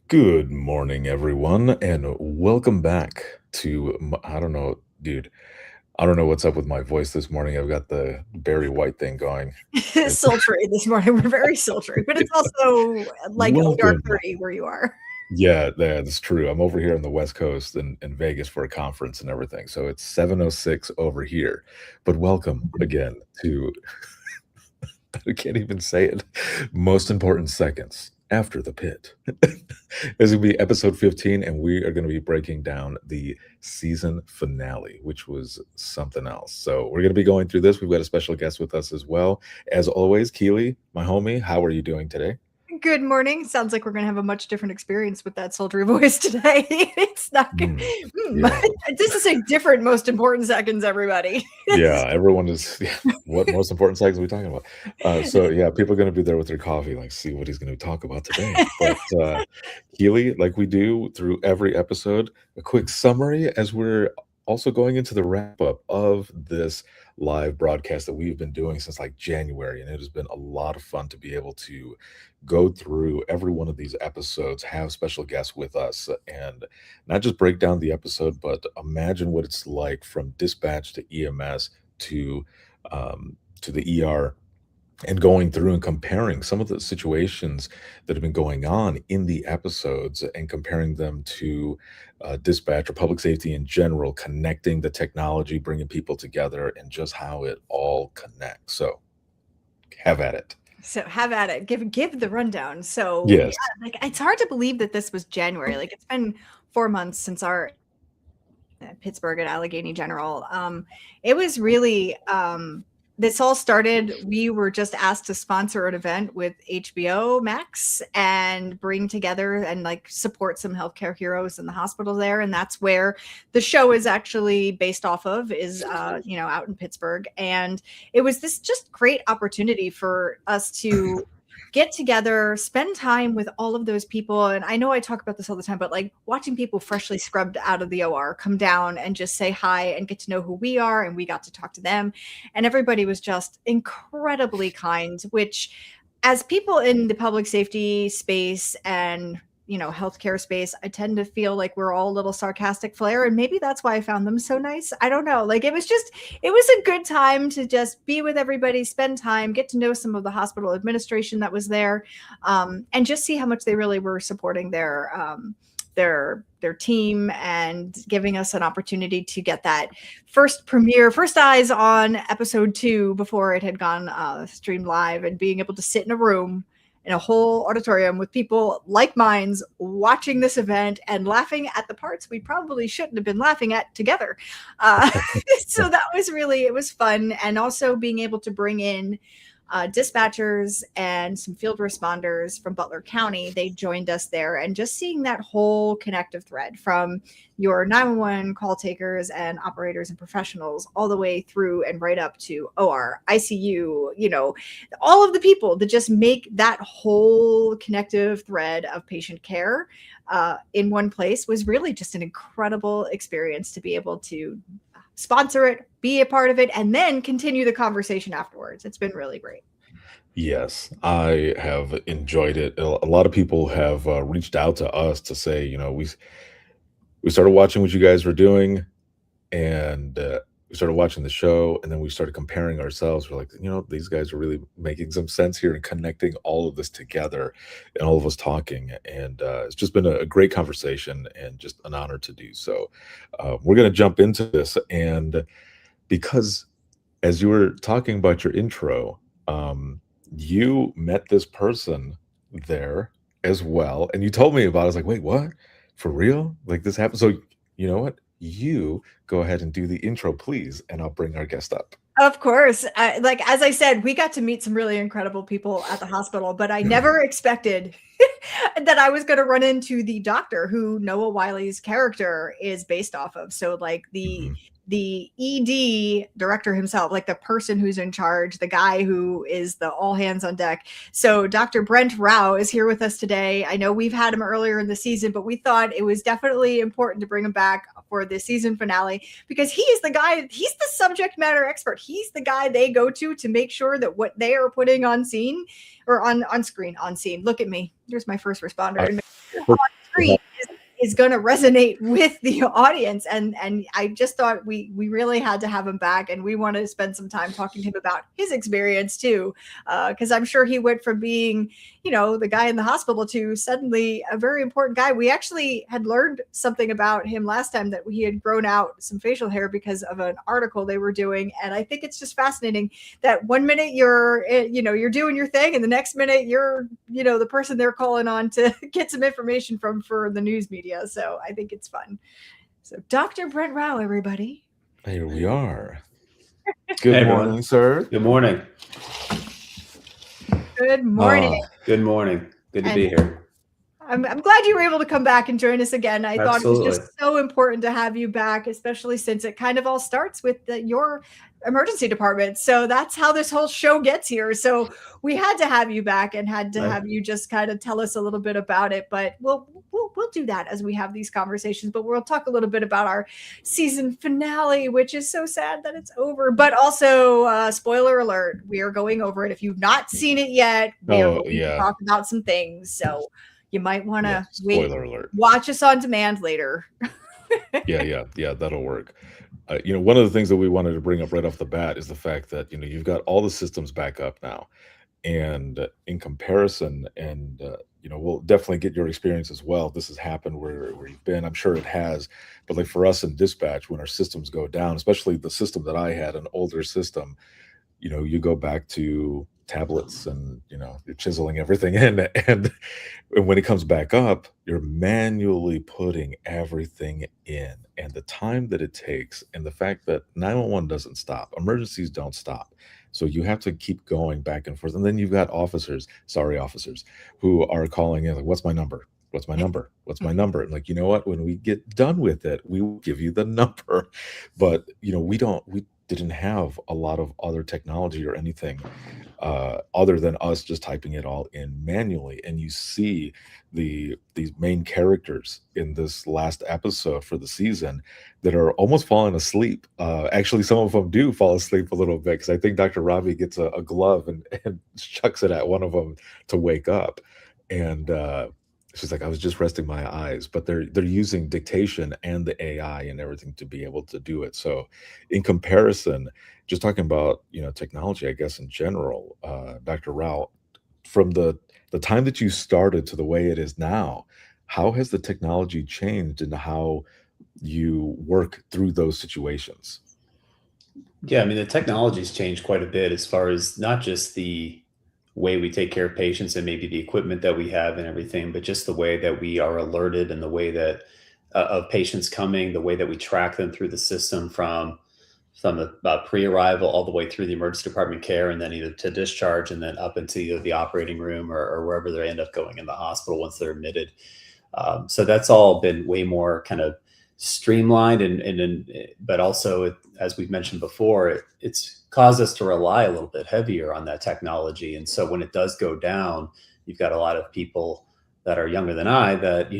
Good morning, everyone, and welcome back to I don't know, dude. I don't know what's up with my voice this morning. I've got the Barry White thing going. It's Sultry this morning. We're very sultry, but it's also like a dark welcome. 30 where you are. Yeah, that's true. I'm over here on the West Coast in Vegas for a conference and everything. So it's 7:06 over here. But welcome again to I can't even say it. Most important seconds after the pit. This will be episode 15, and we are going to be breaking down the season finale, which was something else. So we're going to be going through this. We've got a special guest with us as well. As always, Keely, my homie, how are you doing today? Good morning. Sounds like we're going to have a much different experience with that sultry voice today. It's not good. Mm, yeah. This is a different most important seconds, everybody. Yeah, everyone is. Yeah, what most important seconds are we talking about? So yeah, people are going to be there with their coffee, like see what he's going to talk about today. But Keely, like we do through every episode, a quick summary as we're also going into the wrap up of this live broadcast that we've been doing since like January, and it has been a lot of fun to be able to go through every one of these episodes, have special guests with us, and not just break down the episode, but imagine what it's like from dispatch to EMS to the ER, and going through and comparing some of the situations that have been going on in the episodes and comparing them to dispatch or public safety in general, connecting the technology, bringing people together, and just how it all connects. So have at it. So have at it. Give the rundown. So yeah, Yes. like it's hard to believe that this was January. Like it's been 4 months since our Pittsburgh and Allegheny General. It was really this all started. We were just asked to sponsor an event with HBO Max and bring together and like support some healthcare heroes in the hospital there, and that's where the show is actually based off of. Is out in Pittsburgh, and it was this just great opportunity for us to get together, spend time with all of those people. And I know I talk about this all the time, but like watching people freshly scrubbed out of the OR come down and just say hi and get to know who we are. And we got to talk to them. And everybody was just incredibly kind, which, as people in the public safety space and healthcare space, I tend to feel like we're all a little sarcastic flair, and maybe that's why I found them so nice. I don't know. Like it was a good time to just be with everybody, spend time, get to know some of the hospital administration that was there, and just see how much they really were supporting their team and giving us an opportunity to get that first eyes on episode 2 before it had gone streamed live, and being able to sit in a room in a whole auditorium with people like minds watching this event and laughing at the parts we probably shouldn't have been laughing at together. Uh, so that was really, it was fun. And also being able to bring in dispatchers and some field responders from Butler County. They joined us there, and just seeing that whole connective thread from your 911 call takers and operators and professionals all the way through and right up to OR, ICU, all of the people that just make that whole connective thread of patient care in one place was really just an incredible experience to be able to sponsor it, be a part of it, and then continue the conversation afterwards. It's been really great. Yes, I have enjoyed it. A lot of people have reached out to us to say, we started watching what you guys were doing, and we started watching the show, and then we started comparing ourselves. We're like, these guys are really making some sense here and connecting all of this together, and all of us talking. And it's just been a great conversation and just an honor to do so. We're going to jump into this, and because as you were talking about your intro, you met this person there as well, and you told me about it. I was like, wait, what? For real? Like this happened? So you know what? You go ahead and do the intro, please, and I'll bring our guest up. Of course. Like, as I said, we got to meet some really incredible people at the hospital, but I never expected that I was going to run into the doctor who Noah Wiley's character is based off of. So like the Mhm. the ED director himself, like the person who's in charge, the guy who is the all hands on deck. So Dr. Brent Rao is here with us today. I know we've had him earlier in the season, but we thought it was definitely important to bring him back for the season finale because he is the guy, he's the subject matter expert. He's the guy they go to make sure that what they are putting on scene or on screen, on scene. Look at me. There's my first I, responder. street is going to resonate with the audience. And I just thought we really had to have him back, and we wanted to spend some time talking to him about his experience too, because I'm sure he went from being, the guy in the hospital to suddenly a very important guy. We actually had learned something about him last time, that he had grown out some facial hair because of an article they were doing, and I think it's just fascinating that one minute you're doing your thing, and the next minute you're the person they're calling on to get some information from for the news media. So I think it's fun. So Dr. Brent Rao, everybody. Here we are. Hey, Good everyone. morning, sir. Good morning. Good morning. Good morning. Good to be here. I'm glad you were able to come back and join us again. I thought it was Absolutely. just so important to have you back, especially since it kind of all starts with your emergency department. So that's how this whole show gets here. So we had to have you back and had to Right. have you just kind of tell us a little bit about it. But we'll do that as we have these conversations. But we'll talk a little bit about our season finale, which is so sad that it's over. But also, spoiler alert, we are going over it. If you've not seen it yet, we are going to talk about some things. So you might want to wait. Spoiler alert. Watch us on demand later. Yeah, that'll work. One of the things that we wanted to bring up right off the bat is the fact that you've got all the systems back up now, and in comparison, and we'll definitely get your experience as well. This has happened where you've been. I'm sure it has, but like for us in dispatch, when our systems go down, especially the system that I had, an older system, you go back to tablets and you're chiseling everything in, and when it comes back up, you're manually putting everything in, and the time that it takes, and the fact that 911 doesn't stop, emergencies don't stop, so you have to keep going back and forth. And then you've got officers, who are calling in like, what's my number, what's my number, what's my number, and like, you know what, when we get done with it, we will give you the number. But we didn't have a lot of other technology or anything other than us just typing it all in manually. And you see these main characters in this last episode for the season that are almost falling asleep. Actually, some of them do fall asleep a little bit, because I think Dr. Robbie gets a glove and chucks it at one of them to wake up. And she's like, I was just resting my eyes. But they're using dictation and the AI and everything to be able to do it. So in comparison, just talking about technology, I guess in general, Dr. Rao, from the time that you started to the way it is now, how has the technology changed and how you work through those situations? Yeah, I mean, the technology's changed quite a bit as far as not just the way we take care of patients and maybe the equipment that we have and everything, but just the way that we are alerted and the way that of patients coming, the way that we track them through the system from the pre-arrival all the way through the emergency department care, and then either to discharge and then up into either the operating room or wherever they end up going in the hospital once they're admitted. So that's all been way more kind of streamlined, but also, as we've mentioned before, it's caused us to rely a little bit heavier on that technology. And so when it does go down, you've got a lot of people that are younger than I that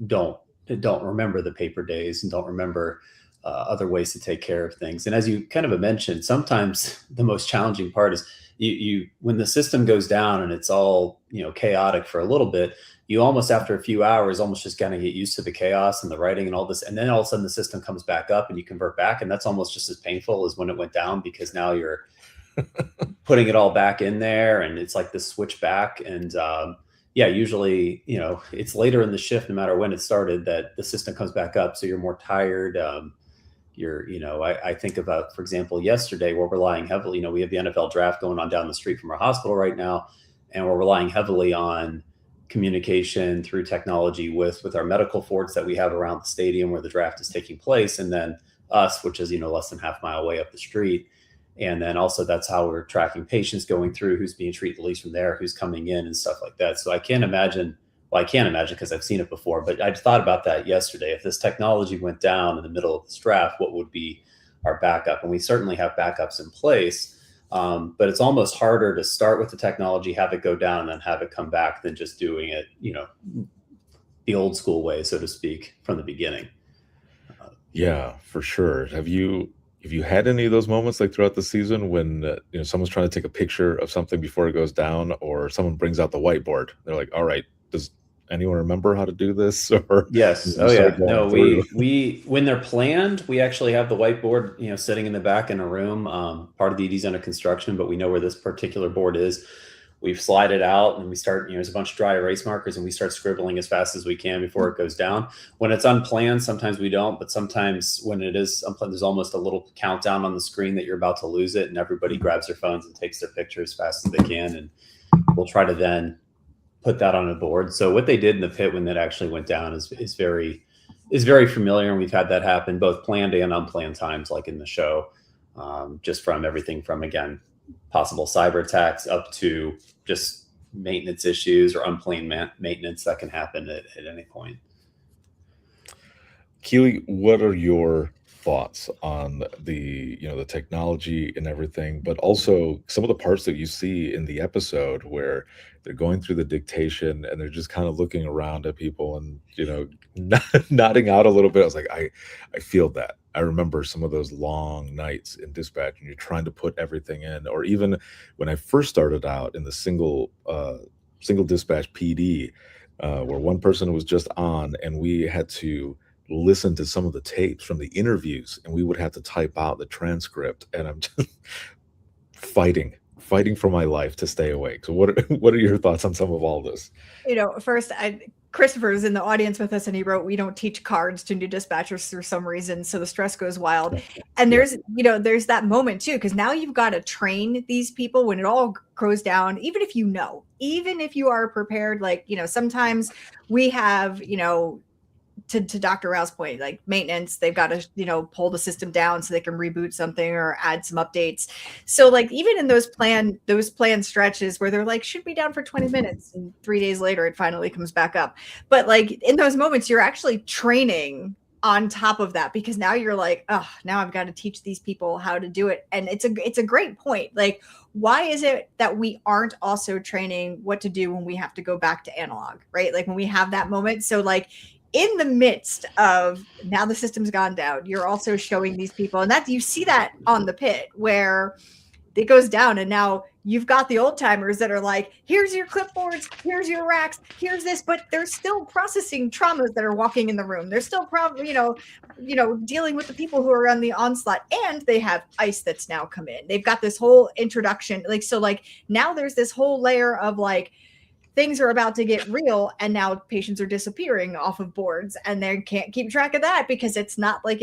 don't remember the paper days and don't remember other ways to take care of things. And as you kind of mentioned, sometimes the most challenging part is you when the system goes down and it's all chaotic for a little bit, you almost after a few hours almost just kind of get used to the chaos and the writing and all this, and then all of a sudden the system comes back up and you convert back, and that's almost just as painful as when it went down, because now you're putting it all back in there, and it's like this switch back. And yeah, usually it's later in the shift, no matter when it started, that the system comes back up, so you're more tired. I think about, for example, yesterday, where we're relying heavily, we have the NFL draft going on down the street from our hospital right now, and we're relying heavily on communication through technology with our medical forts that we have around the stadium where the draft is taking place, and then us, which is less than half mile away up the street. And then also that's how we're tracking patients going through, who's being treated, at least from there, who's coming in and stuff like that. So I can't imagine because I've seen it before, but I thought about that yesterday. If this technology went down in the middle of this draft, what would be our backup? And we certainly have backups in place, but it's almost harder to start with the technology, have it go down, and then have it come back than just doing it, the old school way, so to speak, from the beginning. Yeah, for sure. Have you had any of those moments like throughout the season when someone's trying to take a picture of something before it goes down, or someone brings out the whiteboard? They're like, "All right, Anyone remember how to do this, or Yes. you Oh start yeah. going No, through? we when they're planned, we actually have the whiteboard, sitting in the back in a room. Part of the ED's under construction, but we know where this particular board is. We slide it out and we start, there's a bunch of dry erase markers and we start scribbling as fast as we can before it goes down. When it's unplanned, sometimes we don't, but sometimes when it is unplanned, there's almost a little countdown on the screen that you're about to lose it, and everybody grabs their phones and takes their picture as fast as they can. And we'll try to then put that on a board. So what they did in the pit when that actually went down is very familiar, and we've had that happen both planned and unplanned times, like in the show. Just from everything from, again, possible cyber attacks up to just maintenance issues or unplanned maintenance that can happen at any point. Keely, what are your thoughts on the technology and everything, but also some of the parts that you see in the episode where they're going through the dictation and they're just kind of looking around at people and nodding out a little bit. I was like, I feel that. I remember some of those long nights in dispatch and you're trying to put everything in, or even when I first started out in the single dispatch PD, where one person was just on and we had to listen to some of the tapes from the interviews and we would have to type out the transcript, and I'm just fighting for my life to stay awake. So what are your thoughts on some of all this? First, Christopher's in the audience with us, and he wrote, "We don't teach cards to new dispatchers for some reason, so the stress goes wild." And there's that moment too, because now you've got to train these people when it all goes down. Even if even if you are prepared, sometimes we have, to Dr. Rao's point, like maintenance, they've got to, pull the system down so they can reboot something or add some updates. So like even in those planned stretches where they're like, should be down for 20 minutes and 3 days later, it finally comes back up. But like in those moments, you're actually training on top of that, because now you're like, oh, now I've got to teach these people how to do it. And it's a great point. Like, why is it that we aren't also training what to do when we have to go back to analog, right? Like when we have that moment. So like, in the midst of now the system's gone down, you're also showing these people, and that you see that on the pit where it goes down, and now you've got the old timers that are like, here's your clipboards, here's your racks, here's this, but they're still processing traumas that are walking in the room. They're still probably, dealing with the people who are on the onslaught, and they have ice that's now come in. They've got this whole introduction. Now there's this whole layer of things are about to get real, and now patients are disappearing off of boards, and they can't keep track of that because it's not like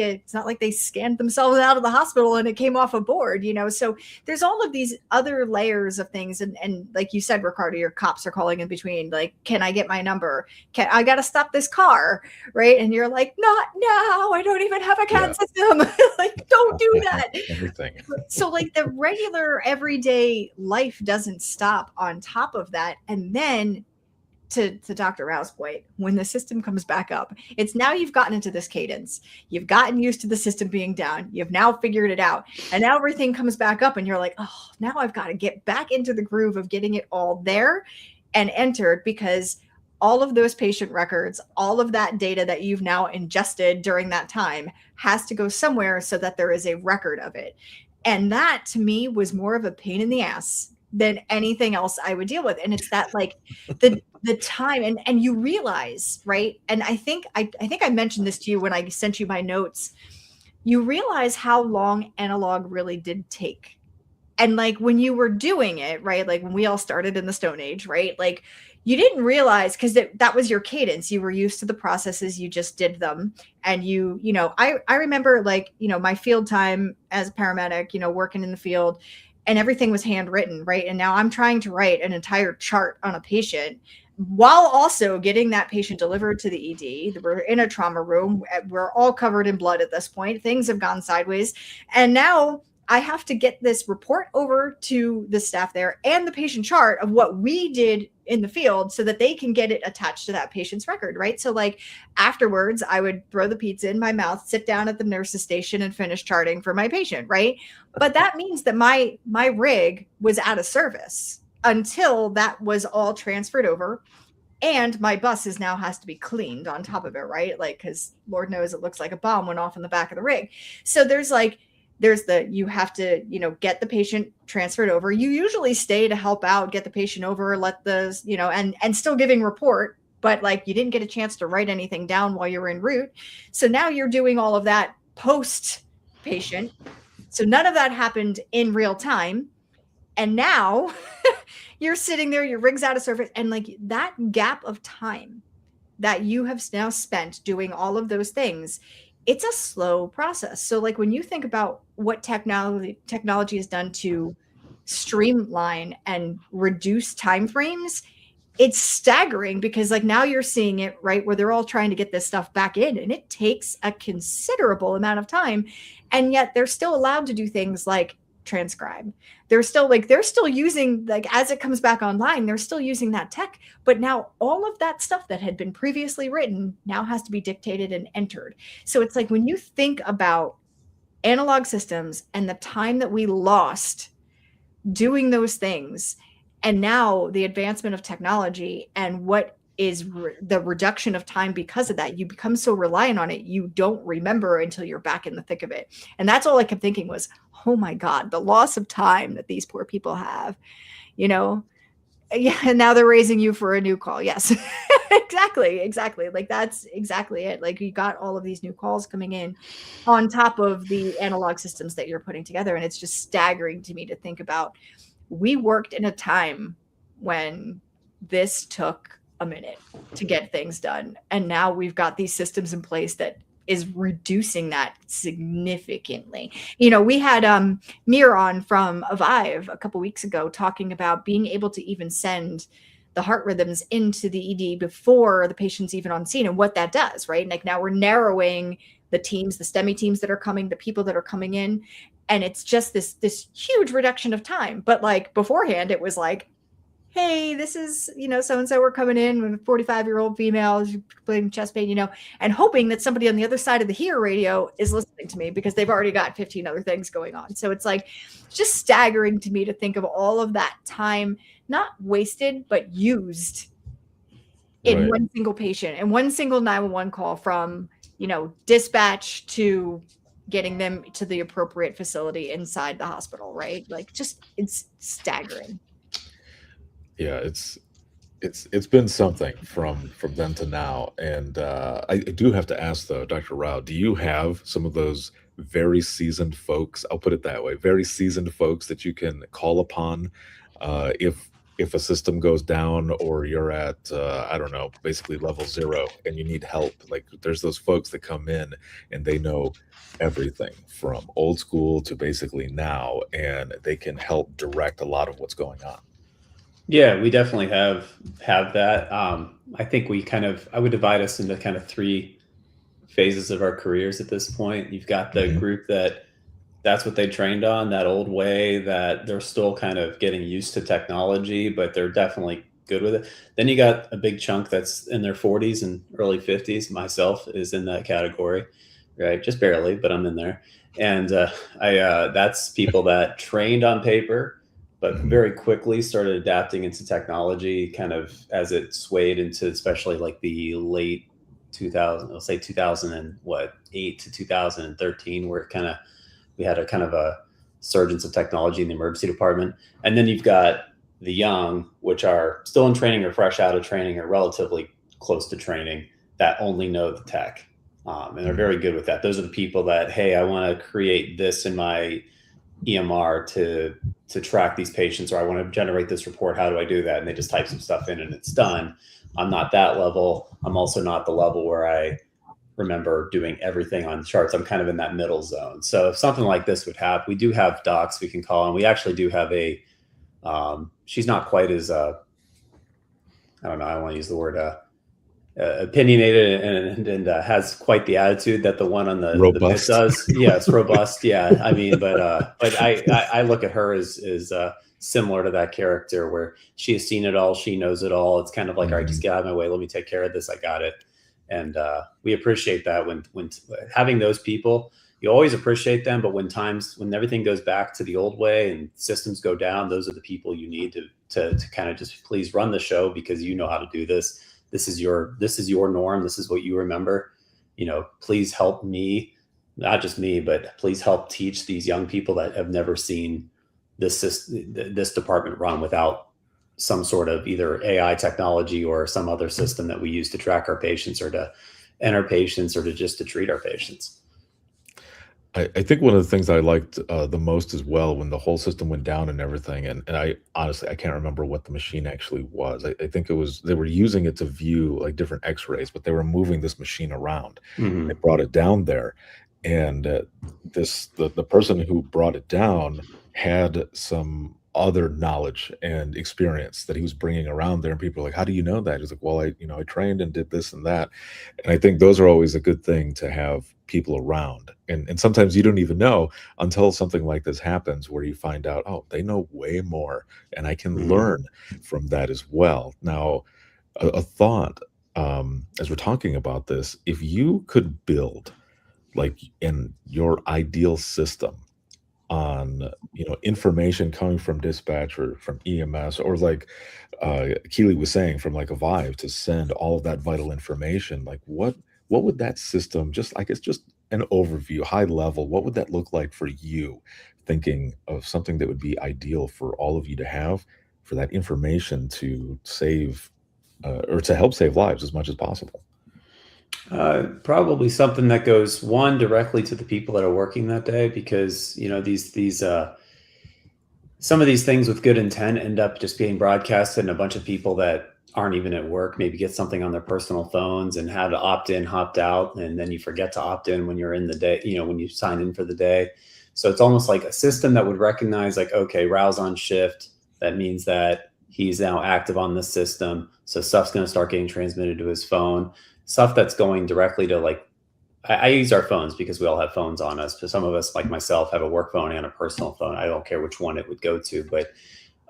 they scanned themselves out of the hospital and it came off a board, So there's all of these other layers of things, and like you said, Ricardo, your cops are calling in between, like, can I get my number? I got to stop this car, right? And you're like, not now. I don't even have a CAD system. Like, don't do that. Everything. So like the regular everyday life doesn't stop on top of that, and then to Dr. Rao's point, when the system comes back up, it's now you've gotten into this cadence. You've gotten used to the system being down. You've now figured it out. And now everything comes back up and you're like, oh, now I've got to get back into the groove of getting it all there and entered, because all of those patient records, all of that data that you've now ingested during that time has to go somewhere so that there is a record of it. And that to me was more of a pain in the ass than anything else I would deal with. And it's that like the time, and you realize, right? And I think I mentioned this to you when I sent you my notes. You realize how long analog really did take. And like when you were doing it, right? Like when we all started in the Stone Age, right? Like you didn't realize, because that was your cadence. You were used to the processes, you just did them. And I remember my field time as a paramedic, working in the field, and everything was handwritten, right? And now I'm trying to write an entire chart on a patient while also getting that patient delivered to the ED. We're in a trauma room. We're all covered in blood at this point. Things have gone sideways. And now I have to get this report over to the staff there and the patient chart of what we did in the field so that they can get it attached to that patient's record, right? So like afterwards, I would throw the pizza in my mouth, sit down at the nurse's station and finish charting for my patient, right? But that means that my rig was out of service until that was all transferred over. And my bus now has to be cleaned on top of it, right? Like, because Lord knows it looks like a bomb went off in the back of the rig. So you have to, get the patient transferred over. You usually stay to help out, get the patient over, let and still giving report but like you didn't get a chance to write anything down while you were en route. So now you're doing all of that post patient. So none of that happened in real time. And now you're sitting there, your rig's out of service. And like that gap of time that you have now spent doing all of those things, it's a slow process. So like when you think about what technology has done to streamline and reduce timeframes, it's staggering because like now you're seeing it right where they're all trying to get this stuff back in, and it takes a considerable amount of time, and yet they're still allowed to do things like transcribe. They're still using, like, as it comes back online, they're still using that tech, but now all of that stuff that had been previously written now has to be dictated and entered. So it's like when you think about analog systems and the time that we lost doing those things, and now the advancement of technology and what is the reduction of time because of that, you become so reliant on it, you don't remember until you're back in the thick of it. And that's all I kept thinking was, oh my God, the loss of time that these poor people have, you know? Yeah, and now they're raising you for a new call. Yes, exactly. Like that's exactly it. Like you got all of these new calls coming in on top of the analog systems that you're putting together. And it's just staggering to me to think about. We worked in a time when this took a minute to get things done. And now we've got these systems in place that is reducing that significantly. You know, we had Mir on from Avive a couple weeks ago talking about being able to even send the heart rhythms into the ED before the patient's even on scene and what that does, right? Like now we're narrowing the teams, the STEMI teams that are coming, the people that are coming in. And it's just this huge reduction of time. But like beforehand, it was like, hey, this is, so-and-so, we're coming in with a 45-year-old female playing chest pain, and hoping that somebody on the other side of the HEAR radio is listening to me because they've already got 15 other things going on. So it's like, it's just staggering to me to think of all of that time, not wasted, but used in one single patient and one single 911 call from, dispatch to getting them to the appropriate facility inside the hospital, right? Like just, it's staggering. Yeah, it's been something from then to now. And I do have to ask though, Dr. Rao, do you have some of those very seasoned folks, I'll put it that way, very seasoned folks that you can call upon if a system goes down or you're at I don't know, basically level 0 and you need help? Like there's those folks that come in and they know everything from old school to basically now, and they can help direct a lot of what's going on. Yeah, we definitely have that. I think I would divide us into kind of 3 phases of our careers at this point. You've got the group that's what they trained on, that old way, that they're still kind of getting used to technology, but they're definitely good with it. Then you got a big chunk that's in their 40s and early 50s. Myself is in that category, right? Just barely, but I'm in there. And that's people that trained on paper, but very quickly started adapting into technology kind of as it swayed into especially like the late 2000, let's say 2008 to 2013, where we had a kind of a surgence of technology in the emergency department. And then you've got the young, which are still in training or fresh out of training or relatively close to training, that only know the tech. And they're very good with that. Those are the people that, hey, I want to create this in my EMR to track these patients, or I want to generate this report. How do I do that? And they just type some stuff in and it's done. I'm not that level. I'm also not the level where I remember doing everything on charts. I'm kind of in that middle zone. So if something like this would happen, we do have docs we can call, and we actually do have she's not quite as, I don't know, I don't want to use the word opinionated and has quite the attitude that the one on the robust the does. Yeah, it's robust. Yeah, I mean, but I look at her as similar to that character where she has seen it all, she knows it all. It's kind of like, all right, just get out of my way, let me take care of this. I got it. And we appreciate that when having those people. You always appreciate them, but when everything goes back to the old way and systems go down, those are the people you need to kind of just please run the show because you know how to do this. This is your norm. This is what you remember. Please help me, not just me, but please help teach these young people that have never seen this department run without some sort of either AI technology or some other system that we use to track our patients or to enter patients or to just to treat our patients. I think one of the things I liked, the most as well when the whole system went down and everything, and I honestly, I can't remember what the machine actually was. I think it was they were using it to view, like, different X-rays, but they were moving this machine around. They Hmm. brought it down there, and, the person who brought it down had some other knowledge and experience that he was bringing around there, and people were like, "How do you know that?" He's like, "Well, I trained and did this and that." And I think those are always a good thing to have people around. And sometimes you don't even know until something like this happens where you find out, oh, they know way more and I can Hmm. learn from that as well. Now, a thought as we're talking about this, if you could build like in your ideal system on information coming from dispatch or from EMS or like Keely was saying from like a Vive to send all of that vital information, like what would that system just I guess just an overview, high level, what would that look like for you? Thinking of something that would be ideal for all of you to have for that information to save or to help save lives as much as possible. Probably something that goes one directly to the people that are working that day, because these some of these things with good intent end up just being broadcasted, and a bunch of people that aren't even at work maybe get something on their personal phones and have to opt in, opt out, and then you forget to opt in when you're in the day, when you sign in for the day. So it's almost like a system that would recognize, like, okay, Rao's on shift. That means that he's now active on this system. So stuff's going to start getting transmitted to his phone, stuff that's going directly to, like, I use our phones because we all have phones on us. But some of us, like myself, have a work phone and a personal phone. I don't care which one it would go to, but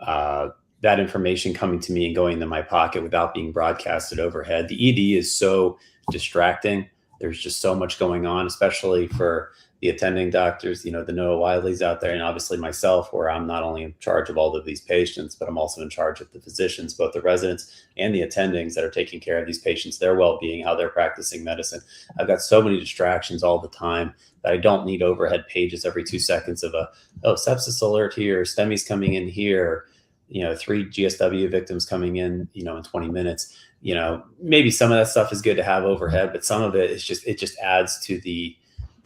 uh, that information coming to me and going into my pocket without being broadcasted overhead. The ED is so distracting. There's just so much going on, especially for the attending doctors, the Noah Wileys out there, and obviously myself, where I'm not only in charge of all of these patients, but I'm also in charge of the physicians, both the residents and the attendings that are taking care of these patients, their well-being, how they're practicing medicine. I've got so many distractions all the time that I don't need overhead pages every 2 seconds of sepsis alert here, STEMI's coming in here, 3 GSW victims coming in 20 minutes. Maybe some of that stuff is good to have overhead, but some of it is it just adds to the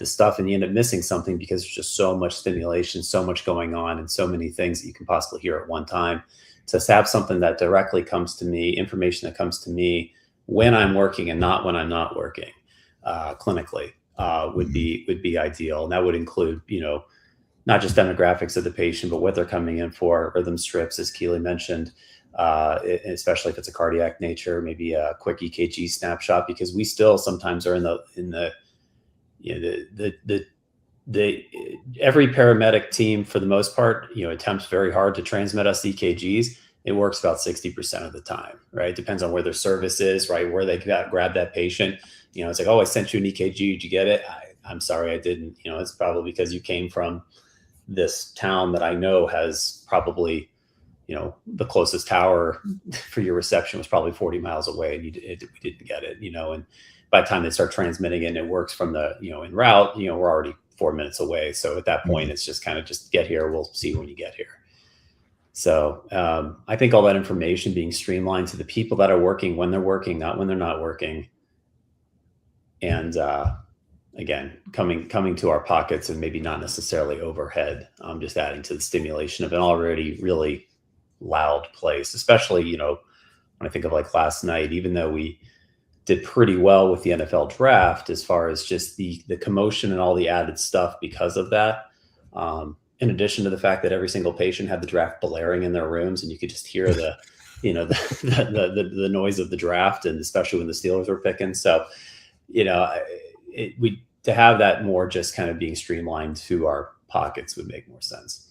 stuff, and you end up missing something because there's just so much stimulation, so much going on, and so many things that you can possibly hear at one time. To have something that directly comes to me, information that comes to me when I'm working and not when I'm not working, clinically, would Mhm. be ideal. And that would include, not just demographics of the patient, but what they're coming in for, rhythm strips, as Keely mentioned, especially if it's a cardiac nature, maybe a quick EKG snapshot, because we still sometimes are in the the every paramedic team, for the most part, attempts very hard to transmit us EKGs. It works about 60% of the time, right? Depends on where their service is, right? Where they grab that patient. It's like, oh, I sent you an EKG. Did you get it? I'm sorry, I didn't. It's probably because you came from this town that I know has probably, the closest tower for your reception was probably 40 miles away, and we didn't get it, and by the time they start transmitting it and it works from the, en route, we're already 4 minutes away. So at that point, Mhm. it's just kind of just get here. We'll see when you get here. So I think all that information being streamlined to the people that are working when they're working, not when they're not working. And again, coming to our pockets and maybe not necessarily overhead, just adding to the stimulation of an already really loud place, especially, when I think of like last night, even though we did pretty well with the NFL draft as far as just the commotion and all the added stuff because of that. In addition to the fact that every single patient had the draft blaring in their rooms, and you could just hear the, the noise of the draft, and especially when the Steelers were picking. So, we to have that more just kind of being streamlined to our pockets would make more sense.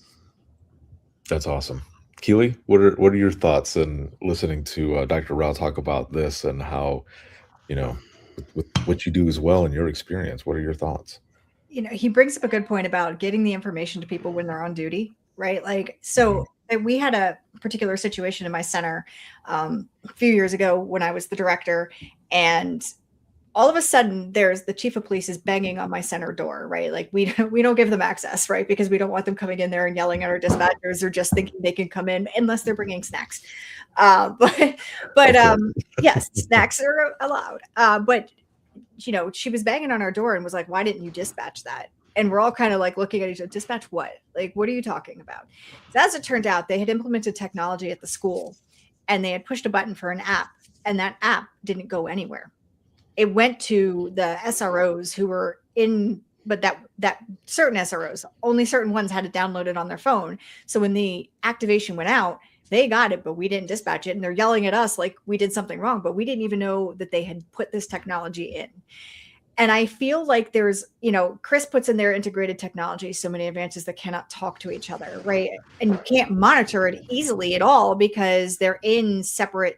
That's awesome. Keely, what are your thoughts in listening to Dr. Rao talk about this and how with what you do as well in your experience? What are your thoughts? He brings up a good point about getting the information to people when they're on duty, right? Like, so Mhm. we had a particular situation in my center a few years ago when I was the director, and all of a sudden there's the chief of police is banging on my center door, right? Like we don't give them access, right? Because we don't want them coming in there and yelling at our dispatchers or just thinking they can come in unless they're bringing snacks. But yes, snacks are allowed. But she was banging on our door and was like, why didn't you dispatch that? And we're all kind of like looking at each other, dispatch what? Like, what are you talking about? So as it turned out, they had implemented technology at the school and they had pushed a button for an app, and that app didn't go anywhere. It went to the SROs who were in, but that certain SROs, only certain ones had it downloaded on their phone. So when the activation went out, they got it, but we didn't dispatch it. And they're yelling at us like we did something wrong, but we didn't even know that they had put this technology in. And I feel like there's, Chris puts in their integrated technology so many advances that cannot talk to each other, right? And you can't monitor it easily at all because they're in separate,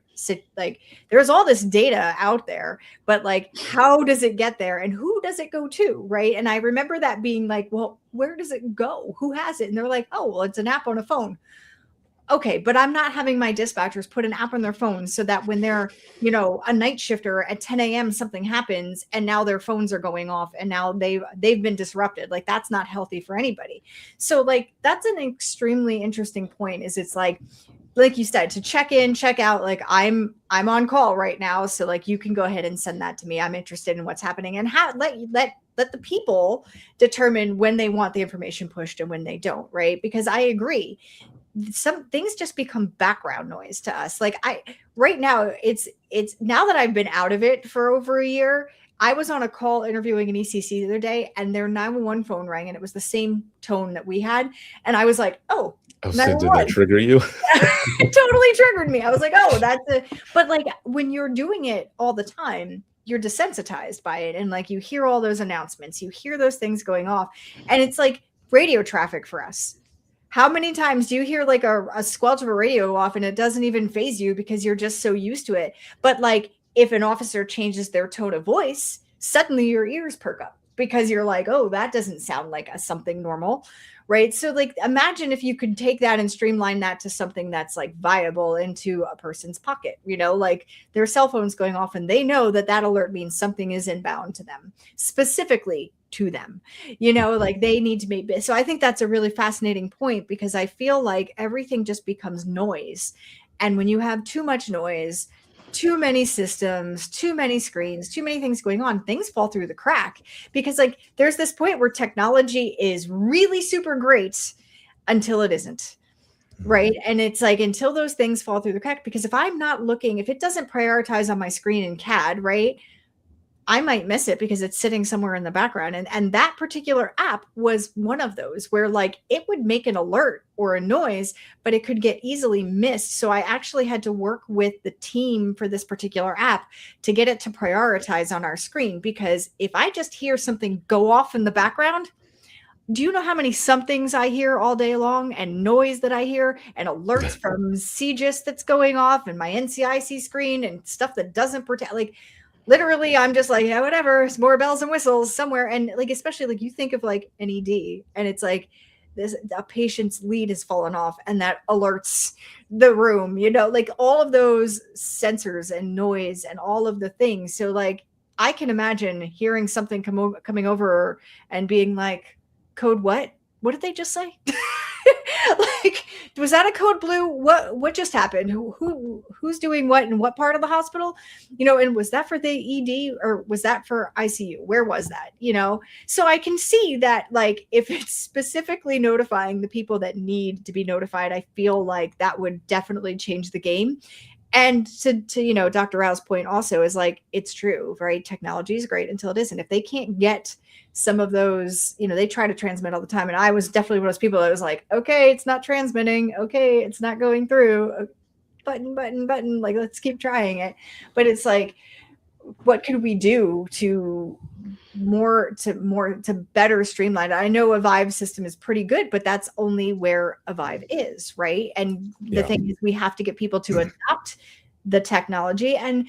like there's all this data out there, but like, how does it get there and who does it go to, right? And I remember that being like, well, where does it go? Who has it? And they're like, oh, well, it's an app on a phone. Okay, but I'm not having my dispatchers put an app on their phones so that when they're, a night shifter at 10 a.m. something happens and now their phones are going off and now they've been disrupted. Like that's not healthy for anybody. So like that's an extremely interesting point. Is it's like you said, to check in, check out. Like I'm on call right now, so like you can go ahead and send that to me. I'm interested in what's happening, and let the people determine when they want the information pushed and when they don't, right? Because I agree, some things just become background noise to us. Like right now, it's now that I've been out of it for over a year. I was on a call interviewing an ECC the other day, and their 911 phone rang, and it was the same tone that we had. And I was like, "Oh, so did that trigger you?" It totally triggered me. I was like, "Oh, that's it." But like when you're doing it all the time, you're desensitized by it, and like you hear all those announcements, you hear those things going off, and it's like radio traffic for us. How many times do you hear like a squelch of a radio off and it doesn't even faze you because you're just so used to it? But like if an officer changes their tone of voice, suddenly your ears perk up because you're like, oh, that doesn't sound like something normal, right? So like imagine if you could take that and streamline that to something that's like viable into a person's pocket, like their cell phone's going off and they know that alert means something is inbound to them, specifically to them, like they need to make. So I think that's a really fascinating point because I feel like everything just becomes noise. And when you have too much noise, too many systems, too many screens, too many things going on, things fall through the crack. Because like there's this point where technology is really super great until it isn't, right? And it's like until those things fall through the crack, because if I'm not looking, if it doesn't prioritize on my screen in CAD, right, I might miss it because it's sitting somewhere in the background. And that particular app was one of those where like it would make an alert or a noise, but it could get easily missed. So I actually had to work with the team for this particular app to get it to prioritize on our screen. Because if I just hear something go off in the background, do you know how many somethings I hear all day long and noise that I hear and alerts from CGIS that's going off and my NCIC screen and stuff that doesn't protect, like, literally, I'm just like, yeah, whatever, it's more bells and whistles somewhere. And like, especially like you think of like an ED and it's like a patient's lead has fallen off and that alerts the room, like all of those sensors and noise and all of the things. So like, I can imagine hearing something coming over and being like, code what? What did they just say? Like, was that a code blue? What just happened? Who's doing what in what part of the hospital? And was that for the ED or was that for ICU? Where was that? So I can see that, like, if it's specifically notifying the people that need to be notified, I feel like that would definitely change the game. And to Dr. Rao's point also is like, it's true, right? Technology is great until it isn't. If they can't get some of those, they try to transmit all the time. And I was definitely one of those people that was like, okay, it's not transmitting. Okay, it's not going through. Button, like, let's keep trying it. But it's like, what could we do to better streamline it? I know a Vive system is pretty good, but that's only where a Vive is, right? And the thing is, we have to get people to adopt the technology. And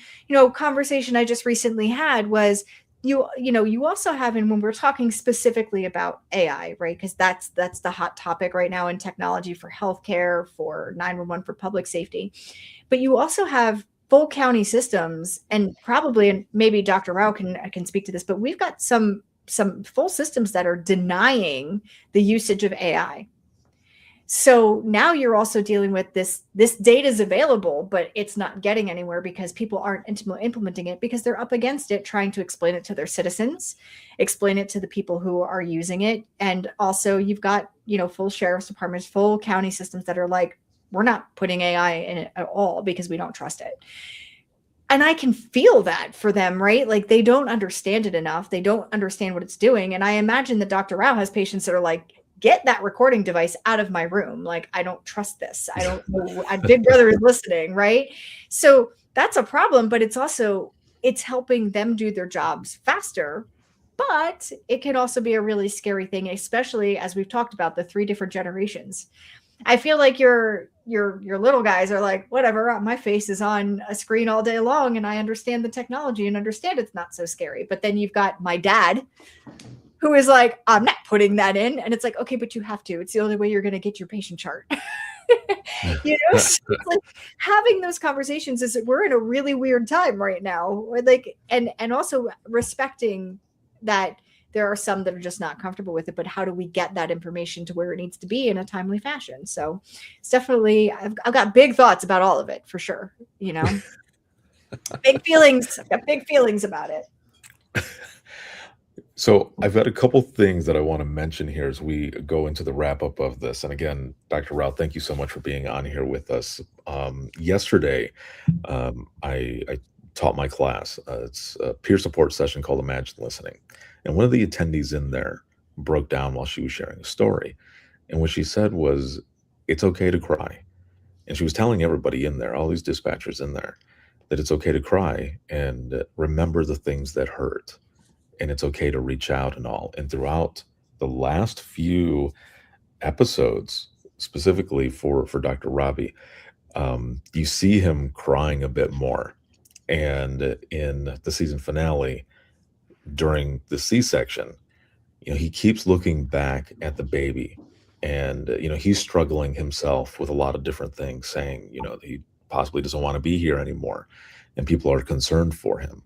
conversation I just recently had was, you also have, and when we're talking specifically about AI, right? Because that's the hot topic right now in technology for healthcare, for 911, for public safety. But you also have full county systems, and probably, and maybe Dr. Rao can speak to this, but we've got some full systems that are denying the usage of AI. So now you're also dealing with this data is available, but it's not getting anywhere because people aren't implementing it, because they're up against it, trying to explain it to their citizens, explain it to the people who are using it. And also you've got, full sheriff's departments, full county systems that are like, we're not putting AI in it at all because we don't trust it. And I can feel that for them, right? Like they don't understand it enough. They don't understand what it's doing. And I imagine that Dr. Rao has patients that are like, get that recording device out of my room. Like, I don't trust this. I don't know. Big Brother is listening, right? So that's a problem, but it's helping them do their jobs faster. But it can also be a really scary thing, especially as we've talked about the 3 different generations. I feel like your little guys are like, whatever, my face is on a screen all day long and I understand the technology and understand it's not so scary. But then you've got my dad, who is like, I'm not putting that in. And it's like, okay, but you have to. It's the only way you're going to get your patient chart. So it's like having those conversations is that we're in a really weird time right now. Like, and also respecting that there are some that are just not comfortable with it, but how do we get that information to where it needs to be in a timely fashion? So it's definitely, I've got big thoughts about all of it for sure. Big feelings. I've got big feelings about it. So I've got a couple things that I want to mention here as we go into the wrap up of this. And again, Dr. Rao, thank you so much for being on here with us. Yesterday, I taught my class. It's a peer support session called Imagine Listening. And one of the attendees in there broke down while she was sharing a story. And what she said was, it's okay to cry. And she was telling everybody in there, all these dispatchers in there, that it's okay to cry and remember the things that hurt. And it's okay to reach out and all. And throughout the last few episodes, specifically for Dr. Robbie, you see him crying a bit more. And in the season finale, during the C-section, he keeps looking back at the baby. And, he's struggling himself with a lot of different things, saying, that he possibly doesn't want to be here anymore. And people are concerned for him.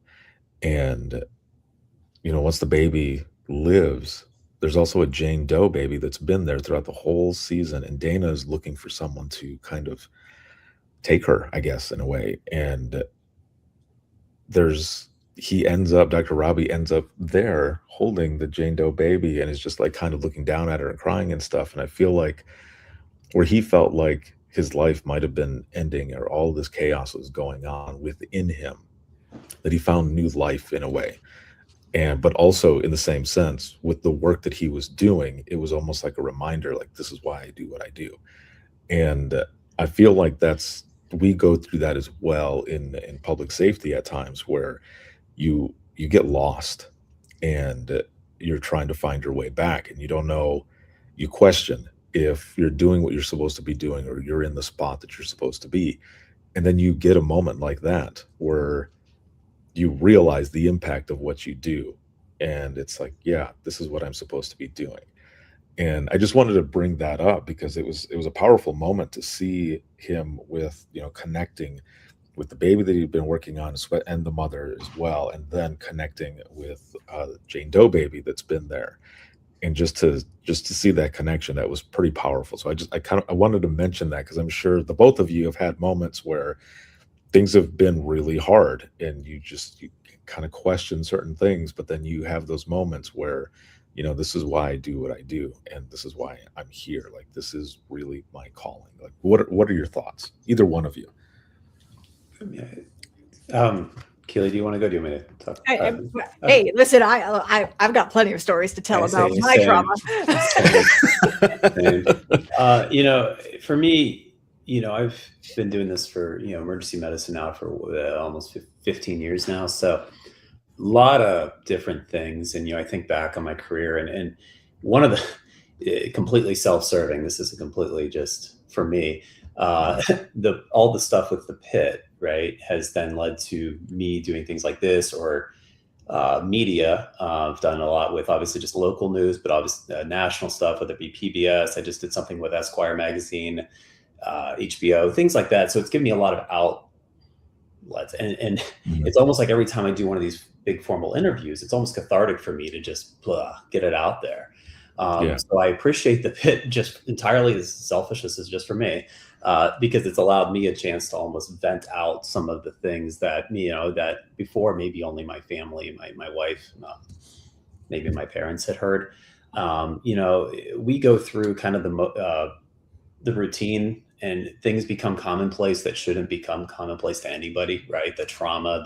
And once the baby lives, there's also a Jane Doe baby that's been there throughout the whole season. And Dana is looking for someone to kind of take her, I guess, in a way. And Dr. Robbie ends up there holding the Jane Doe baby and is just like kind of looking down at her and crying and stuff. And I feel like where he felt like his life might have been ending or all this chaos was going on within him, that he found new life in a way. But also in the same sense, with the work that he was doing, it was almost like a reminder, like, this is why I do what I do. And I feel like we go through that as well in public safety at times, where you get lost and you're trying to find your way back and you don't know, you question if you're doing what you're supposed to be doing or you're in the spot that you're supposed to be. And then you get a moment like that where you realize the impact of what you do. And it's like, yeah, this is what I'm supposed to be doing. And I just wanted to bring that up because it was a powerful moment to see him with, connecting with the baby that he'd been working on and the mother as well. And then connecting with Jane Doe baby that's been there. And just to see that connection, that was pretty powerful. So I wanted to mention that because I'm sure the both of you have had moments where things have been really hard and you kind of question certain things, but then you have those moments where, this is why I do what I do. And this is why I'm here. Like, this is really my calling. Like, what are your thoughts? Either one of you. Keely, do you want to go? Do you want me to talk? Hey, listen, I've got plenty of stories to tell about my trauma. For me, I've been doing this for, emergency medicine now for almost 15 years now. So a lot of different things. And, I think back on my career and one of the completely self-serving, this is a completely just for me, all the stuff with the Pitt, right, has then led to me doing things like this or media. I've done a lot with obviously just local news, but obviously national stuff, whether it be PBS. I just did something with Esquire magazine, HBO, things like that. So it's given me a lot of outlets and Mhm. it's almost like every time I do one of these big formal interviews, it's almost cathartic for me to just get it out there. Yeah. So I appreciate the Pitt just entirely. This is selfish. This is just for me, because it's allowed me a chance to almost vent out some of the things that that before maybe only my family, my wife, maybe my parents had heard. We go through kind of the routine, and things become commonplace that shouldn't become commonplace to anybody, right? The trauma,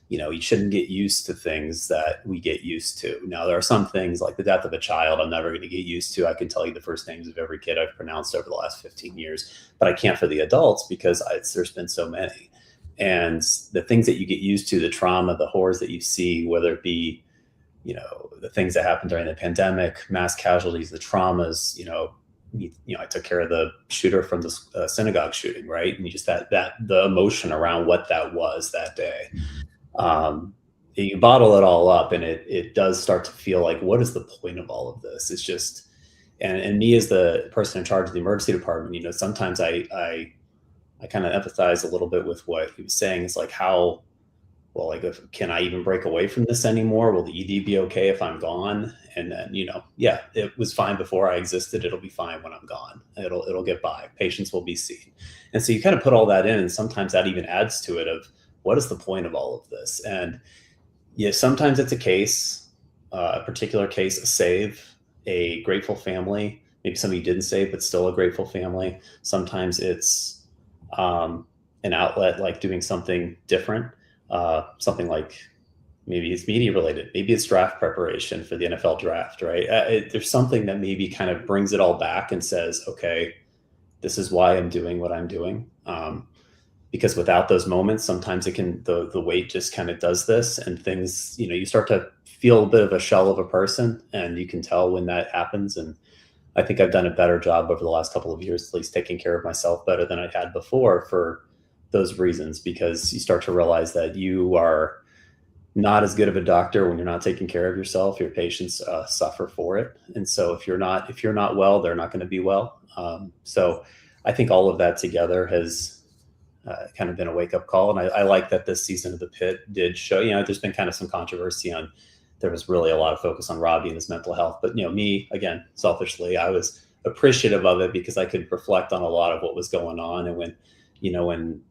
you shouldn't get used to things that we get used to. Now, there are some things like the death of a child I'm never going to get used to. I can tell you the first names of every kid I've pronounced over the last 15 years, but I can't for the adults because there's been so many. And the things that you get used to, the trauma, the horrors that you see, whether it be, the things that happened during the pandemic, mass casualties, the traumas, I took care of the shooter from the synagogue shooting, right? And just that the emotion around what that was that day. Mhm. You bottle it all up, and it does start to feel like, what is the point of all of this? It's just, and me as the person in charge of the emergency department, sometimes I kind of empathize a little bit with what he was saying. It's like, how, well, like, can I even break away from this anymore? Will the ED be okay if I'm gone? And then, yeah, it was fine before I existed. It'll be fine when I'm gone. It'll get by. Patients will be seen. And so you kind of put all that in, and sometimes that even adds to it of, what is the point of all of this? And yeah, sometimes it's a particular case, a save, a grateful family, maybe somebody you didn't save, but still a grateful family. Sometimes it's an outlet, like doing something different, something like, maybe it's media related, maybe it's draft preparation for the NFL draft, right? There's something that maybe kind of brings it all back and says, okay, this is why I'm doing what I'm doing. Because without those moments, sometimes the weight just kind of does this, and things, you start to feel a bit of a shell of a person, and you can tell when that happens. And I think I've done a better job over the last couple of years, at least taking care of myself better than I had before, for those reasons, because you start to realize that you are not as good of a doctor when you're not taking care of yourself. Your patients suffer for it. And so if you're not well, they're not going to be well. So I think all of that together has kind of been a wake up call. And I like that this season of the Pitt did show, there's been kind of some controversy on, there was really a lot of focus on Robbie and his mental health, but me, again, selfishly, I was appreciative of it because I could reflect on a lot of what was going on. And when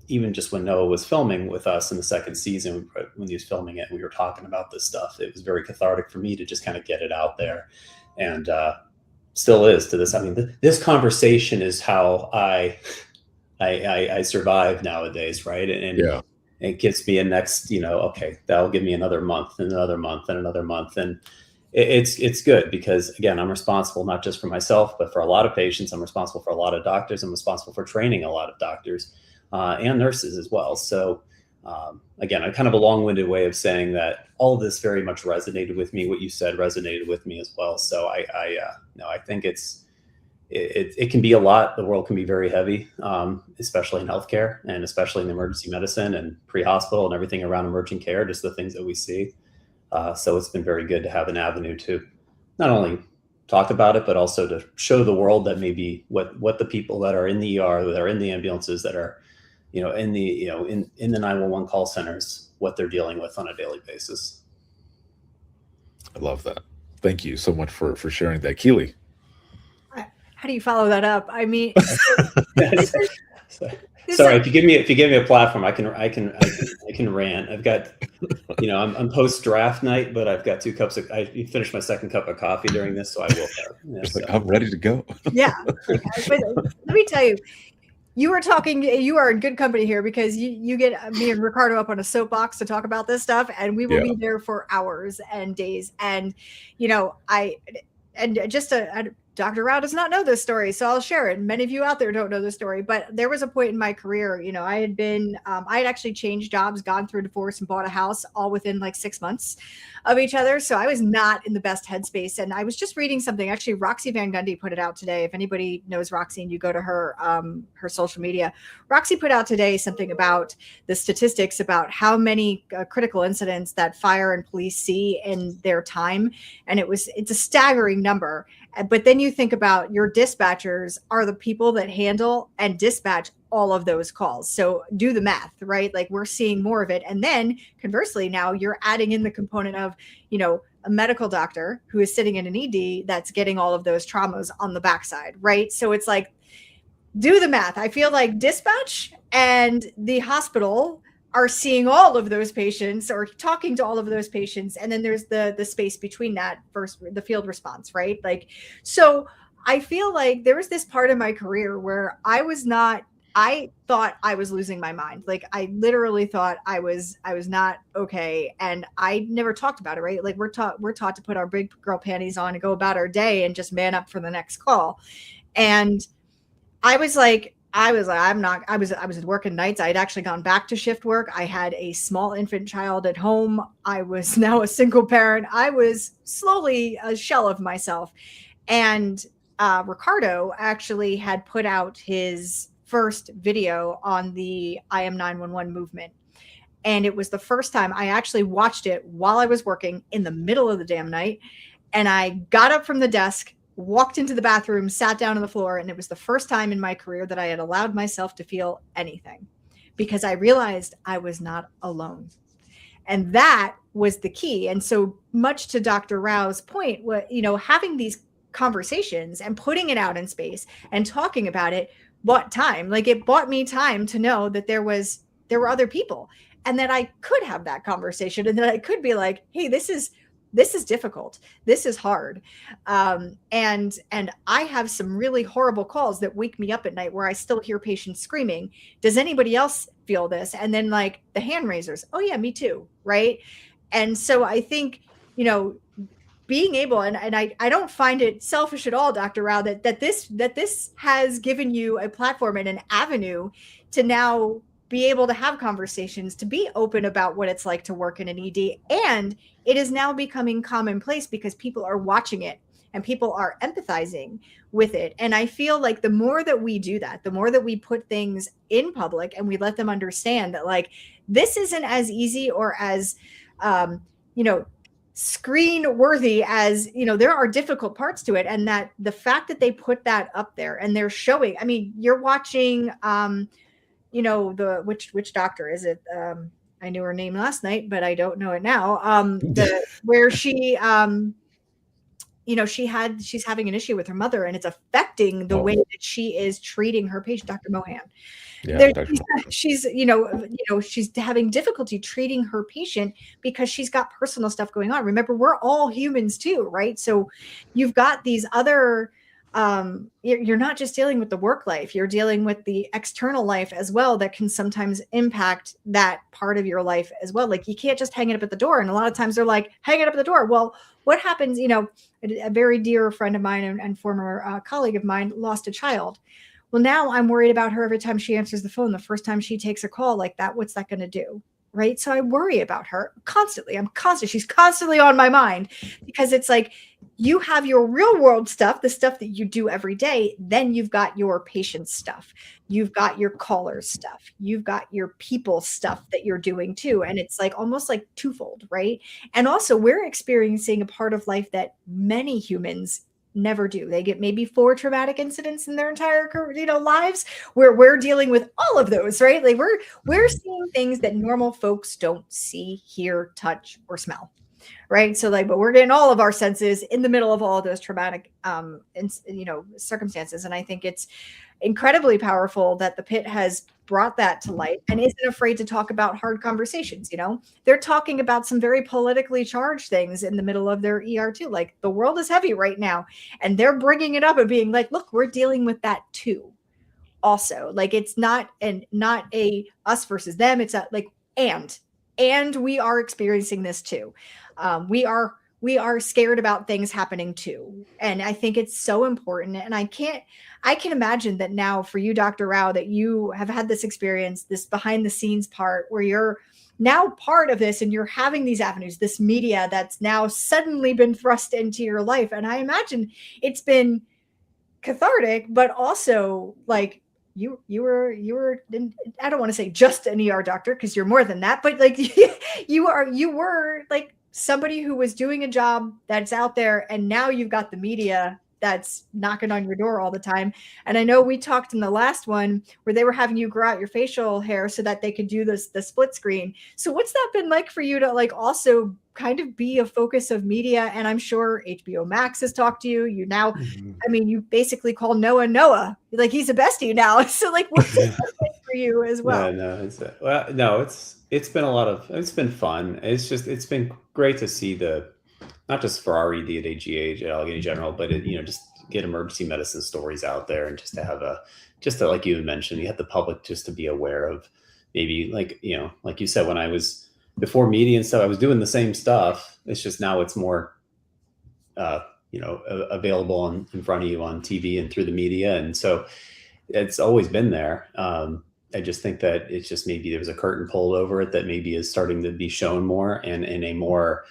even just when Noah was filming with us in the second season, when he was filming it, we were talking about this stuff. It was very cathartic for me to just kind of get it out there, and still is to this. I mean, this conversation is how I survive nowadays, right? And Yeah. it gives me a next, okay, that'll give me another month and another month and another month, and it's good because, again, I'm responsible not just for myself, but for a lot of patients. I'm responsible for a lot of doctors. I'm responsible for training a lot of doctors and nurses as well. So again, a kind of a long-winded way of saying that all of this very much resonated with me. What you said resonated with me as well. So I think it can be a lot. The world can be very heavy, especially in healthcare and especially in emergency medicine and pre-hospital and everything around emergent care, just the things that we see. So it's been very good to have an avenue to not only talk about it, but also to show the world that maybe what the people that are in the ER, that are in the ambulances, that are, in the, in the 911 call centers, what they're dealing with on a daily basis. I love that. Thank you so much for sharing that, Keely. How do you follow that up? I mean, sorry, if you give me a platform, I can rant. I've got, I'm post draft night, but I've got 2 cups of. I finished my second cup of coffee during this, so I will. Like, I'm ready to go. Yeah, but let me tell you, you are in good company here because you get me and Ricardo up on a soapbox to talk about this stuff, and we will be there for hours and days. And Dr. Rao does not know this story, so I'll share it. Many of you out there don't know this story, but there was a point in my career, I had actually changed jobs, gone through divorce, and bought a house all within like 6 months of each other. So I was not in the best headspace. And I was just reading something. Actually, Roxy Van Gundy put it out today. If anybody knows Roxy and you go to her social media, Roxy put out today something about the statistics about how many critical incidents that fire and police see in their time. And it's a staggering number. But then you think about your dispatchers are the people that handle and dispatch all of those calls. So do the math, right? Like we're seeing more of it. And then conversely, now you're adding in the component of, a medical doctor who is sitting in an ED that's getting all of those traumas on the backside, right? So it's like, do the math. I feel like dispatch and the hospital are seeing all of those patients or talking to all of those patients. And then there's the space between that first, the field response, right? Like, so I feel like there was this part of my career where I thought I was losing my mind. Like I literally thought I was not okay. And I never talked about it, right? Like we're taught to put our big girl panties on and go about our day and just man up for the next call. And I was working nights. I had actually gone back to shift work. I had a small infant child at home. I was now a single parent. I was slowly a shell of myself. And Ricardo actually had put out his first video on the I Am 911 movement. And it was the first time I actually watched it while I was working in the middle of the damn night. And I got up from the desk, walked into the bathroom, sat down on the floor, and it was the first time in my career that I had allowed myself to feel anything because I realized I was not alone. And that was the key. And so much to Dr. Rao's point, having these conversations and putting it out in space and talking about it bought time. Like it bought me time to know that there were other people and that I could have that conversation and that I could be like, hey, this is difficult. This is hard. And I have some really horrible calls that wake me up at night where I still hear patients screaming. Does anybody else feel this? And then like the hand raisers. Oh yeah, me too. Right. And so I think, being able, and I don't find it selfish at all, Dr. Rao, that this has given you a platform and an avenue to now be able to have conversations, to be open about what it's like to work in an ED. And it is now becoming commonplace because people are watching it and people are empathizing with it. And I feel like the more that we do that, the more that we put things in public and we let them understand that like, this isn't as easy or as, screen worthy as, there are difficult parts to it. And that the fact that they put that up there and they're showing, I mean, you're watching, which doctor is it? I knew her name last night, but I don't know it now. Where she, she's having an issue with her mother and it's affecting the way that she is treating her patient, Dr. Mohan. Yeah, she's she's having difficulty treating her patient because she's got personal stuff going on. Remember, we're all humans too, right? So you've got these other you're not just dealing with the work life, you're dealing with the external life as well that can sometimes impact that part of your life as well. Like you can't just hang it up at the door. And a lot of times they're like, hang it up at the door. Well, what happens, a very dear friend of mine and former colleague of mine lost a child. Well, now I'm worried about her every time she answers the phone. The first time she takes a call like that, what's that going to do? Right. So I worry about her constantly. She's constantly on my mind because it's like you have your real world stuff, the stuff that you do every day. Then you've got your patient stuff. You've got your callers stuff. You've got your people stuff that you're doing too. And it's like almost like twofold. Right. And also we're experiencing a part of life that many humans never do. They get maybe 4 traumatic incidents in their entire lives where we're dealing with all of those, right? Like we're seeing things that normal folks don't see, hear, touch, or smell, right? So like, but we're getting all of our senses in the middle of all of those traumatic circumstances. And I think it's incredibly powerful that the Pitt has brought that to light and isn't afraid to talk about hard conversations. They're talking about some very politically charged things in the middle of their ER too. Like the world is heavy right now and they're bringing it up and being like, look, we're dealing with that too. Also, like it's not a us versus them. It's and we are experiencing this too. We are scared about things happening too. And I think it's so important. And I can imagine that now for you, Dr. Rao, that you have had this experience, this behind the scenes part where you're now part of this and you're having these avenues, this media that's now suddenly been thrust into your life. And I imagine it's been cathartic, but also like you were, I don't want to say just an ER doctor because you're more than that, but like you were like somebody who was doing a job that's out there and now you've got the media that's knocking on your door all the time. And I know we talked in the last one where they were having you grow out your facial hair so that they could do the split screen. So what's that been like for you to like also kind of be a focus of media? And I'm sure HBO Max has talked to you. You now, I mean, you basically call Noah. Like he's a bestie now. So like, what's it like for you as well? It's been it's been fun. It's been great to see not just for our ED at AGH at Allegheny General, but just get emergency medicine stories out there, and just to have like you mentioned, you have the public just to be aware of maybe like you said, when I was before media and stuff, I was doing the same stuff. It's just now it's more available in front of you on TV and through the media, and so it's always been there. I just think that it's just maybe there was a curtain pulled over it that maybe is starting to be shown more and in a more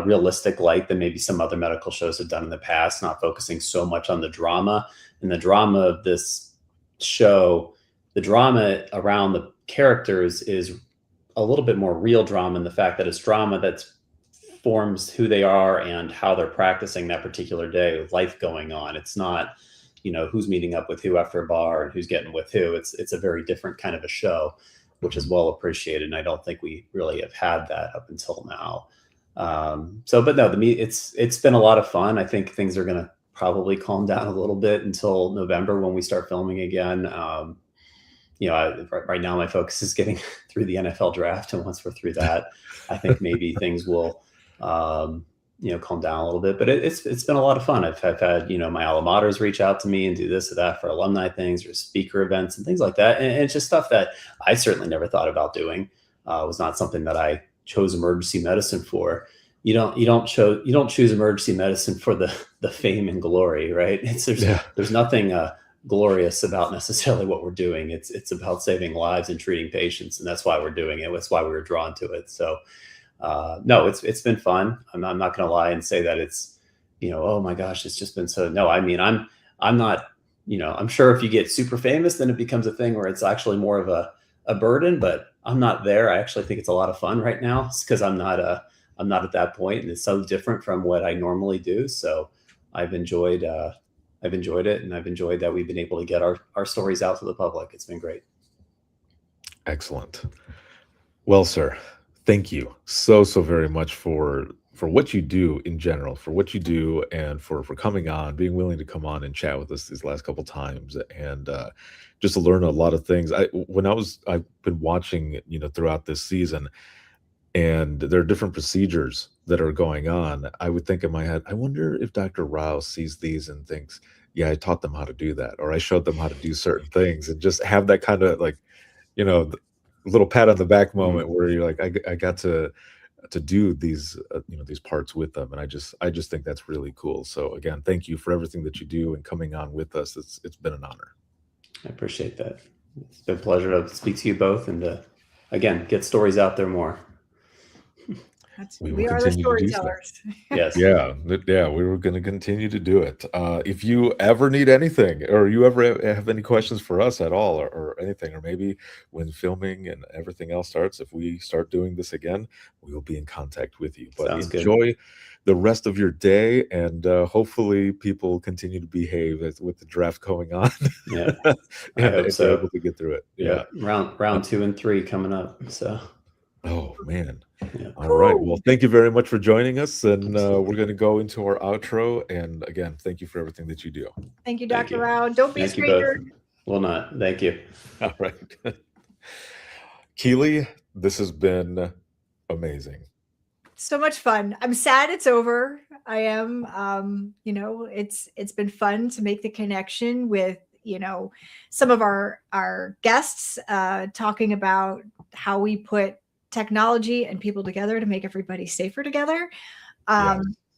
realistic light than maybe some other medical shows have done in the past, not focusing so much on the drama. And the drama of this show, the drama around the characters is a little bit more real drama, in the fact that it's drama that forms who they are and how they're practicing that particular day with life going on. It's not, who's meeting up with who after a bar and who's getting with who. It's a very different kind of a show, which is well appreciated. And I don't think we really have had that up until now. But no, it's been a lot of fun. I think things are going to probably calm down a little bit until November when we start filming again. Right now my focus is getting through the NFL draft. And once we're through that, I think maybe things will, calm down a little bit, but it's been a lot of fun. I've had, my alma maters reach out to me and do this or that for alumni things or speaker events and things like that. And it's just stuff that I certainly never thought about doing. It was not something that I chose emergency medicine for. You don't choose emergency medicine for the fame and glory, right? There's nothing glorious about necessarily what we're doing. It's about saving lives and treating patients, and that's why we're doing it. That's why we were drawn to it. So no, it's been fun. I'm not going to lie and say that it's, oh my gosh, it's just been so. No, I mean, I'm not, I'm sure if you get super famous, then it becomes a thing where it's actually more of a burden, but I'm not there. I actually think it's a lot of fun right now because I'm not at that point, and it's so different from what I normally do. So I've enjoyed it, and I've enjoyed that we've been able to get our stories out to the public. It's been great. Excellent. Well, sir, thank you so very much for what you do in general, for what you do, and for coming on, being willing to come on and chat with us these last couple times, and just to learn a lot of things. I've been watching, throughout this season, and there are different procedures that are going on. I would think in my head, I wonder if Dr. Rao sees these and thinks, yeah, I taught them how to do that, or I showed them how to do certain things, and just have that kind of like, little pat on the back moment where you're like, I got to do these, these parts with them. And I just think that's really cool. So again, thank you for everything that you do and coming on with us. It's been an honor. I appreciate that. It's been a pleasure to speak to you both and to, again, get stories out there more. We are the storytellers. Yes. Yeah. We were going to continue to do it. If you ever need anything, or you ever have any questions for us at all, or anything, or maybe when filming and everything else starts, if we start doing this again, we will be in contact with you. But Sounds enjoy good. the rest of your day, and hopefully people continue to behave with the draft going on. Yeah. And I hope if they're so. able to get through it. Yeah. Round 2 and 3 coming up. So. Oh man. Yeah. All right. Well, thank you very much for joining us, and we're going to go into our outro. And again, thank you for everything that you do. Thank you, Dr. Rao. Don't be a Thank you both. stranger. Will not. Thank you. All right. Keely, this has been amazing. So much fun. I'm sad it's over. I am. It's been fun to make the connection with, some of our guests, talking about how we put technology and people together to make everybody safer together.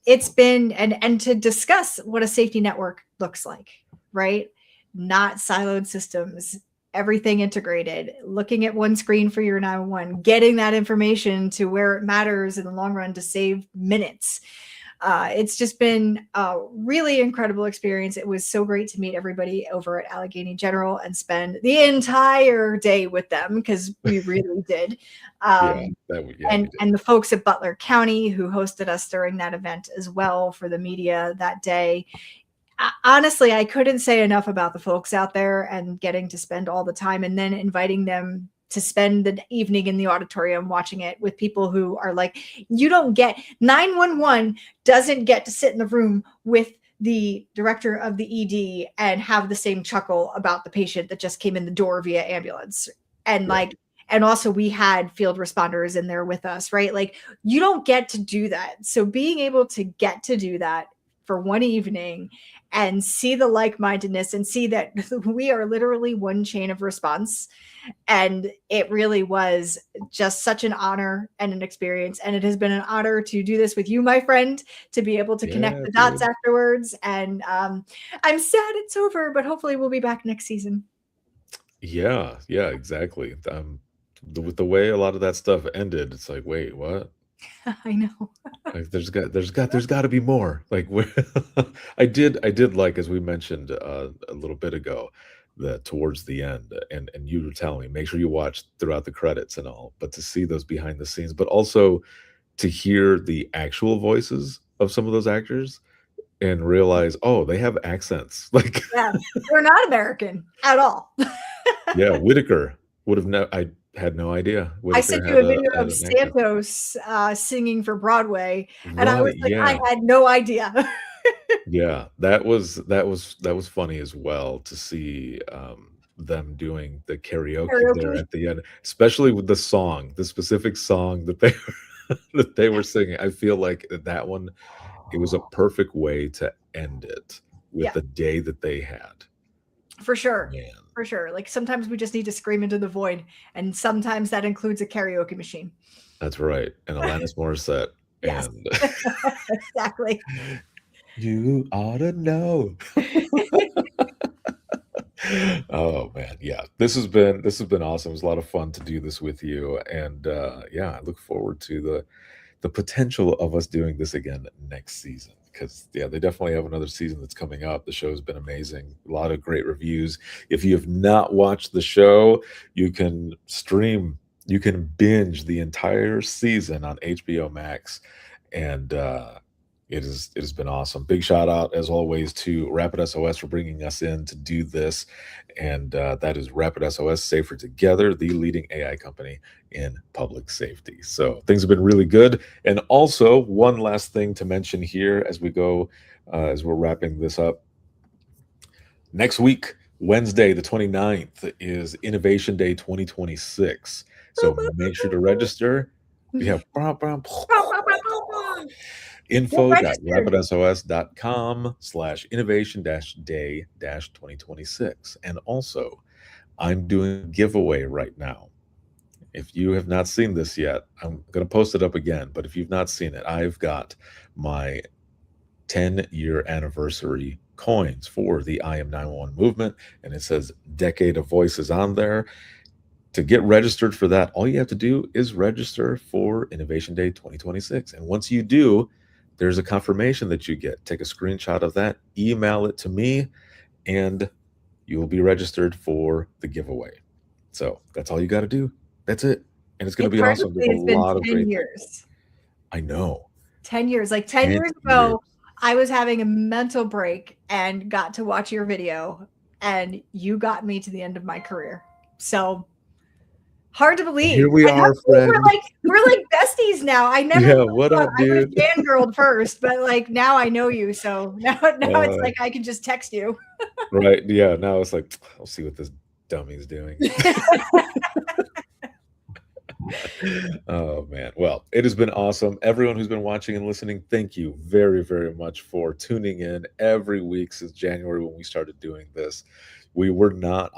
It's been, and to discuss what a safety network looks like, right? Not siloed systems, everything integrated, looking at one screen for your 911, getting that information to where it matters in the long run to save minutes. It's just been a really incredible experience. It was so great to meet everybody over at Allegheny General and spend the entire day with them, because we really did. And the folks at Butler County who hosted us during that event as well for the media that day. Honestly, I couldn't say enough about the folks out there and getting to spend all the time and then inviting them to spend the evening in the auditorium watching it with people who are like, you don't get 911 doesn't get to sit in the room with the director of the ED and have the same chuckle about the patient that just came in the door via ambulance. And Yeah. like, and also we had field responders in there with us, right? Like, you don't get to do that. So being able to get to do that for one evening and see the like-mindedness and see that we are literally one chain of response. And it really was just such an honor and an experience. And it has been an honor to do this with you, my friend, to be able to connect Yeah, the dots dude. afterwards. And I'm sad it's over, but hopefully we'll be back next season. Yeah, yeah, exactly. With the way a lot of that stuff ended, it's like, wait, what? I know. Like, there's got to be more. Like, where I did like, as we mentioned a little bit ago, that towards the end, and you were telling me, make sure you watch throughout the credits and all, but to see those behind the scenes, but also to hear the actual voices of some of those actors and realize, oh, they have accents. Like, Yeah, they're not American at all. yeah, Whitaker would have I had no idea I Whitaker sent you a video had of an accent. Santos singing for Broadway, and I was Right, like, I yeah. had no idea. Yeah, that was funny as well to see, them doing the karaoke there Karaoke. at the end, especially with the song, the specific song that they that they were singing. I feel like that one, it was a perfect way to end it with Yeah, the day that they had. for sure. Man, For sure. Like sometimes we just need to scream into the void, and sometimes that includes a karaoke machine. that's right, and Alanis Morissette, Yes, and exactly. "You ought to know." Oh man, yeah. This has been awesome. It was a lot of fun to do this with you, and yeah, I look forward to the potential of us doing this again next season. Because yeah, they definitely have another season that's coming up. The show's been amazing. A lot of great reviews. If you have not watched the show, you can stream, you can binge the entire season on HBO Max, and it has been awesome. Big shout out as always to Rapid SOS for bringing us in to do this, and that is Rapid SOS Safer Together, the leading AI company in public safety. So things have been really good. And also, one last thing to mention here as we go, as we're wrapping this up. Next week, Wednesday, the 29th, is Innovation Day 2026. So make sure to register. Yeah. Get registered. info.rapidsos.com/innovation-day-2026. And also, I'm doing a giveaway right now. If you have not seen this yet, I'm going to post it up again. But if you've not seen it, I've got my 10-year anniversary coins for the I Am 911 movement, and it says Decade of Voices on there. To get registered for that, all you have to do is register for Innovation Day 2026. And once you do, there's a confirmation that you get. Take a screenshot of that, email it to me, and you will be registered for the giveaway. So that's all you got to do. That's it. And it's going to It be awesome. There's practically a has been lot of 10 great things. years. I know. 10 years. Like 10 10 years years. ago, I was having a mental break and got to watch your video, and you got me to the end of my career. So hard to And believe. here we I know are, friend. we're like besties now. I never Yeah, really what thought up, I would have dude? fangirled first, but like now I know you. So now it's Uh, like I can just text you. right. Yeah. Now it's like, I'll see what this dummy's doing. Oh man. Well, it has been awesome. Everyone who's been watching and listening, thank you very, very much for tuning in every week since January when we started doing this. We were not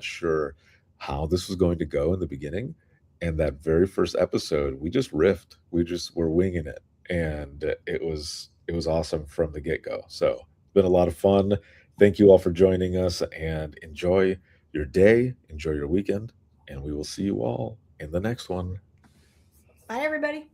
sure how this was going to go in the beginning. And that very first episode, we just riffed. We just were winging it. And it was awesome from the get-go. So it's been a lot of fun. Thank you all for joining us and enjoy your day, enjoy your weekend, and we will see you all in the next one. Bye, everybody.